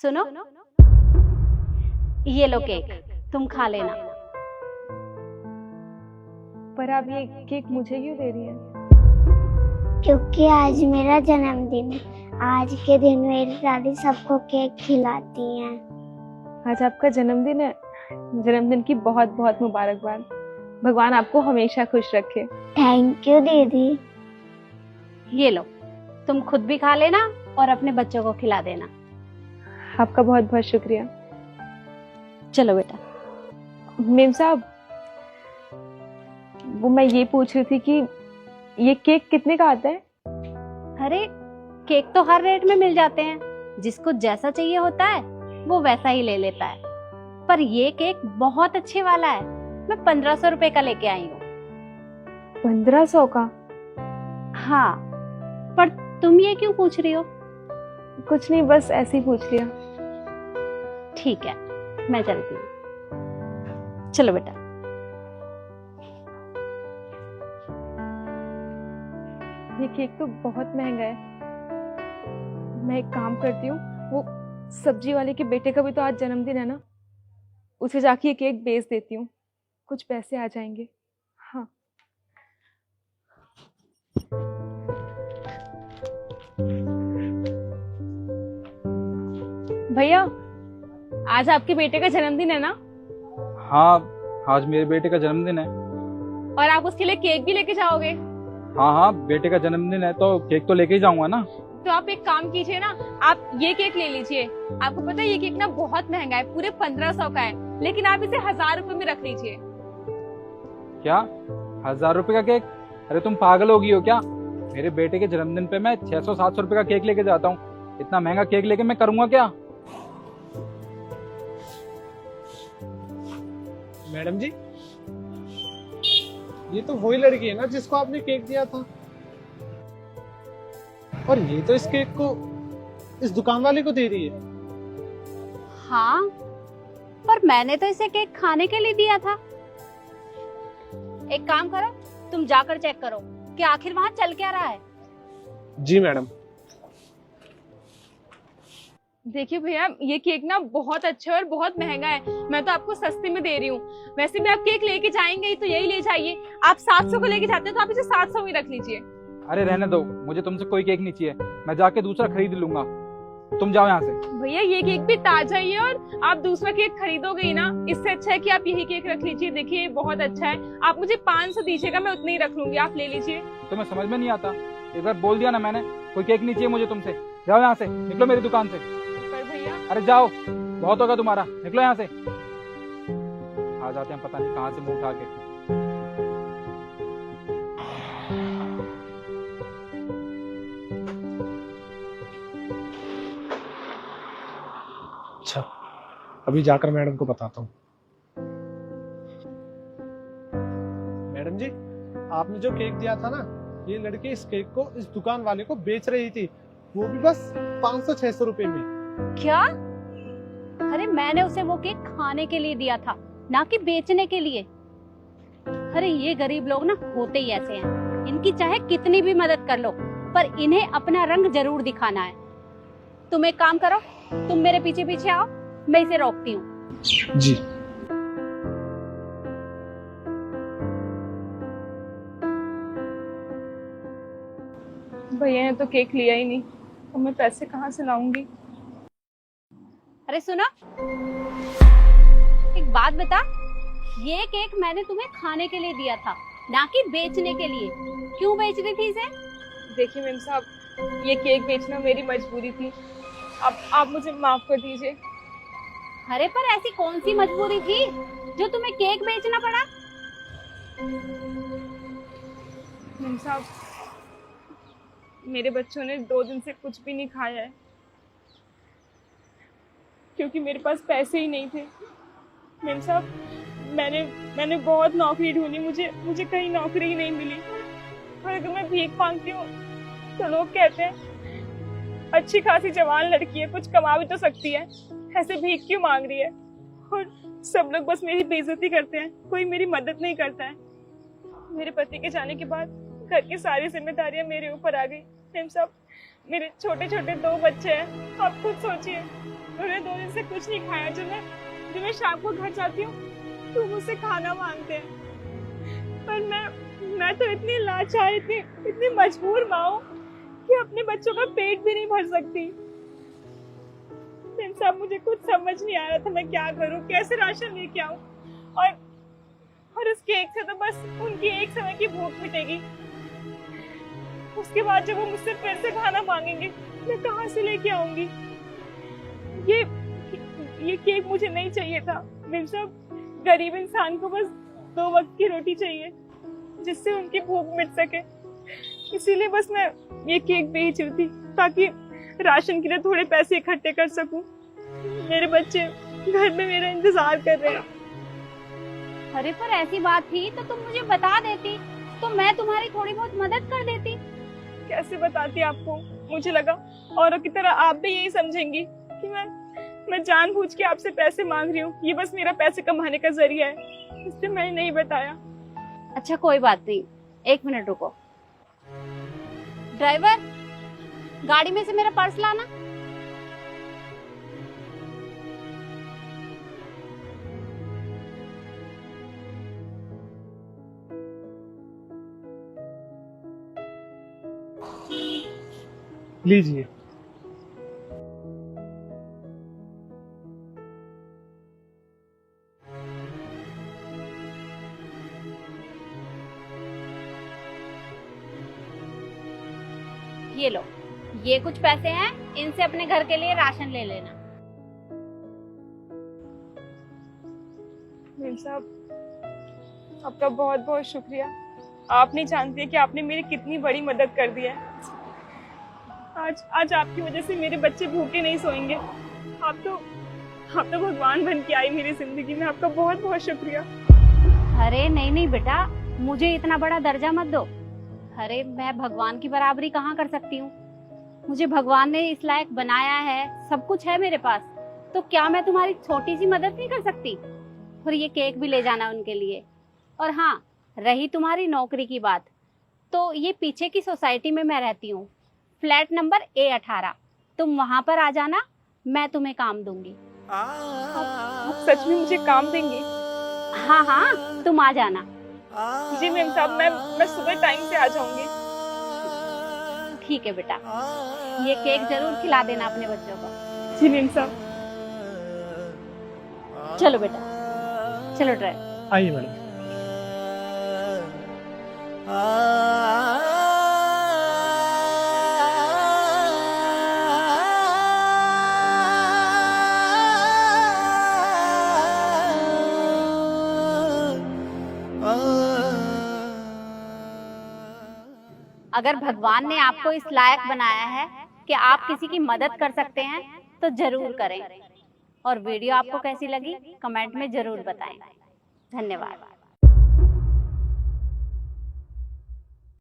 सुनो, ये लो केक, तुम खा लेना। पर आप ये केक मुझे क्यों दे रही हैं? क्योंकि आज मेरा जन्मदिन है। आज के दिन मेरी दादी सबको केक खिलाती हैं। आज आपका जन्मदिन है। जन्मदिन की बहुत बहुत मुबारकबाद। भगवान आपको हमेशा खुश रखे। थैंक यू दीदी। ये लो, तुम खुद भी खा लेना और अपने बच्चों को खिला देना। आपका बहुत बहुत शुक्रिया। चलो बेटा। मेम साहब, वो मैं ये पूछ रही थी कि ये केक कितने का आता है? अरे केक तो हर रेट में मिल जाते हैं, जिसको जैसा चाहिए होता है वो वैसा ही ले लेता है। पर ये केक बहुत अच्छे वाला है, मैं 1500 रुपए का लेके आई हूँ। 1500 का? हाँ, पर तुम ये क्यों पूछ रही हो? कुछ नहीं, बस ऐसे ही पूछ लिया। ठीक है, मैं चलती हूँ। चलो बेटा। ये केक तो बहुत महंगा है। मैं एक काम करती हूँ, वो सब्जी वाले के बेटे का भी तो आज जन्मदिन है ना, उसे जाके ये केक बेच देती हूँ, कुछ पैसे आ जाएंगे। हाँ। भैया, आज आपके बेटे का जन्मदिन है ना? हाँ, आज मेरे बेटे का जन्मदिन है। और आप उसके लिए केक भी लेके जाओगे? हाँ हाँ, बेटे का जन्मदिन है तो केक तो लेके ही जाऊंगा ना। तो आप एक काम कीजिए ना, आप ये केक ले लीजिए। आपको पता है ये केक ना बहुत महंगा है, पूरे 1500 का है, लेकिन आप इसे 1000 रुपए में रख लीजिए। क्या 1000 रुपए का केक? अरे तुम पागल हो गई हो क्या? मेरे बेटे के जन्मदिन पे मैं 600-700 रुपए का केक लेके जाता हूँ। इतना महंगा केक लेके मैं करूंगा क्या? मैडम जी, ये तो वही लड़की है ना जिसको आपने केक दिया था। और ये तो इस केक को इस दुकान वाले को दे रही है। हाँ, पर मैंने तो इसे केक खाने के लिए दिया था। एक काम करो, तुम जाकर चेक करो कि आखिर वहाँ चल क्या रहा है। जी मैडम। देखिए भैया, ये केक ना बहुत अच्छा है और बहुत महंगा है। मैं तो आपको सस्ते में दे रही हूँ। वैसे भी आप केक लेके जाएंगे तो यही ले जाइए। आप 700 को लेके जाते हैं तो आप इसे 700 में रख लीजिए। अरे रहने दो, मुझे तुमसे कोई केक नहीं चाहिए, मैं जाके दूसरा खरीद लूंगा। तुम जाओ यहाँ से। भैया, ये केक भी ताजा ही है और आप दूसरा केक खरीदोगे ही ना, इससे अच्छा है कि आप यही केक रख लीजिए। देखिए बहुत अच्छा है। आप मुझे 500 दीजिएगा, मैं उतने ही रख लूंगी, आप ले लीजिए। तुम्हें समझ में नहीं आता? एक बार बोल दिया ना मैंने, कोई केक नहीं चाहिए मुझे तुमसे। जाओ यहाँ से, निकलो मेरी दुकान से। पर भैया, अरे जाओ, बहुत होगा तुम्हारा, निकलो यहाँ से। आ जाते हैं पता नहीं कहाँ से मुंह उठा के। अच्छा, अभी जाकर मैडम को बताता हूँ। मैडम जी, आपने जो केक दिया था ना, ये लड़की इस केक को इस दुकान वाले को बेच रही थी, वो भी बस 500-600 रुपए में। क्या? अरे मैंने उसे वो केक खाने के लिए दिया था, ना कि बेचने के लिए। अरे ये गरीब लोग ना होते ही ऐसे हैं। इनकी चाहे कितनी भी मदद कर लो, पर इन्हें अपना रंग जरूर दिखाना है। तुम एक काम करो, तुम मेरे पीछे पीछे आओ, मैं इसे रोकती हूँ। जी। भैया ने तो केक लिया ही नहीं, तो मैं पैसे कहाँ से लाऊंगी? अरे सुनो, एक बात बता, ये केक मैंने तुम्हें खाने के लिए दिया था, ना कि बेचने के लिए। क्यों बेच रही थी इसे? देखिए मेम साहब, ये केक बेचना मेरी मजबूरी थी। अब आप मुझे माफ कर दीजिए। अरे पर ऐसी कौन सी मजबूरी थी जो तुम्हें केक बेचना पड़ा? मेम साहब, मेरे बच्चों ने 2 दिन से कुछ भी नहीं खाया है, क्योंकि मेरे पास पैसे ही नहीं थे। मेम साहब, मैंने बहुत नौकरी ढूंढी, मुझे कहीं नौकरी ही नहीं मिली। और अगर मैं भीख मांगती हूँ तो लोग कहते हैं अच्छी खासी जवान लड़की है, कुछ कमा भी तो सकती है, ऐसे भीख क्यों मांग रही है। और सब लोग बस मेरी बेइज्जती करते हैं, कोई मेरी मदद नहीं करता है। मेरे पति के जाने के बाद घर की सारी जिम्मेदारियां मेरे ऊपर आ गई। मेम साहब, मेरे छोटे छोटे 2 बच्चे हैं, आप खुद सोचिए, उन्होंने 2 दिन से कुछ नहीं खाया। जब मैं शाम को घर जाती हूँ तो मुझसे खाना मांगते हैं, पर मैं तो इतनी लाचार, इतनी मजबूर माँ हूँ कि अपने बच्चों का पेट भी नहीं भर सकती। मेम साहब, मुझे कुछ समझ नहीं आ रहा था मैं क्या करूँ, कैसे राशन लेके आऊँ, और उस केक से तो बस उनकी एक समय की भूख मिटेगी। उसके बाद जब वो मुझसे फिर से खाना मांगेंगे, मैं कहाँ से लेके आऊंगी? ये केक मुझे नहीं चाहिए था। मेम साहब, गरीब इंसान को बस 2 वक्त की रोटी चाहिए जिससे उनकी भूख मिट सके। इसीलिए बस मैं ये केक बेच रही थी ताकि राशन के लिए थोड़े पैसे इकट्ठे कर सकूं। मेरे बच्चे घर में मेरा इंतजार कर रहे हैं। अरे पर ऐसी बात थी तो तुम मुझे बता देती, तो मैं तुम्हारी थोड़ी बहुत मदद कर देती। कैसे बताती आपको? मुझे लगा औरों की तरह आप भी यही समझेंगी कि मैं जानबूझ के आपसे पैसे मांग रही हूँ। ये बस मेरा पैसे कमाने का जरिया है, इसलिए मैंने नहीं बताया। अच्छा कोई बात नहीं, 1 मिनट रुको। ड्राइवर, गाड़ी में से मेरा पर्स लाना। लीजिए। ये लो, ये कुछ पैसे हैं, इनसे अपने घर के लिए राशन ले लेना। मेम साहब, आपका बहुत बहुत शुक्रिया। आप नहीं जानते कि आपने मेरी कितनी बड़ी मदद कर दी है। आज आपकी वजह से मेरे बच्चे भूखे नहीं सोएंगे। आप तो भगवान बन के आई मेरी जिंदगी में। आपका बहुत बहुत शुक्रिया। अरे नहीं बेटा, मुझे इतना बड़ा दर्जा मत दो। अरे मैं भगवान की बराबरी कहाँ कर सकती हूँ? मुझे भगवान ने इस लायक बनाया है, सब कुछ है मेरे पास, तो क्या मैं तुम्हारी छोटी सी मदद नहीं कर सकती? और ये केक भी ले जाना उनके लिए। और हाँ, रही तुम्हारी नौकरी की बात, तो ये पीछे की सोसाइटी में मैं रहती हूँ, फ्लैट नंबर A18। तुम वहां पर आ जाना, मैं तुम्हें काम दूंगी। आप सच में मुझे काम देंगे? हाँ, तुम आ जाना। जी मेम साहब, मैं सुबह टाइम से आ जाऊंगी। ठीक है बेटा, ये केक जरूर खिला देना अपने बच्चों को। जी मेम साहब। चलो बेटा, चलो ड्राइवर। आइए मैडम। अगर भगवान ने आपको इस लायक बनाया है कि आप किसी की मदद कर सकते हैं, तो जरूर करें। और वीडियो आपको कैसी लगी कमेंट में जरूर बताएं। धन्यवाद।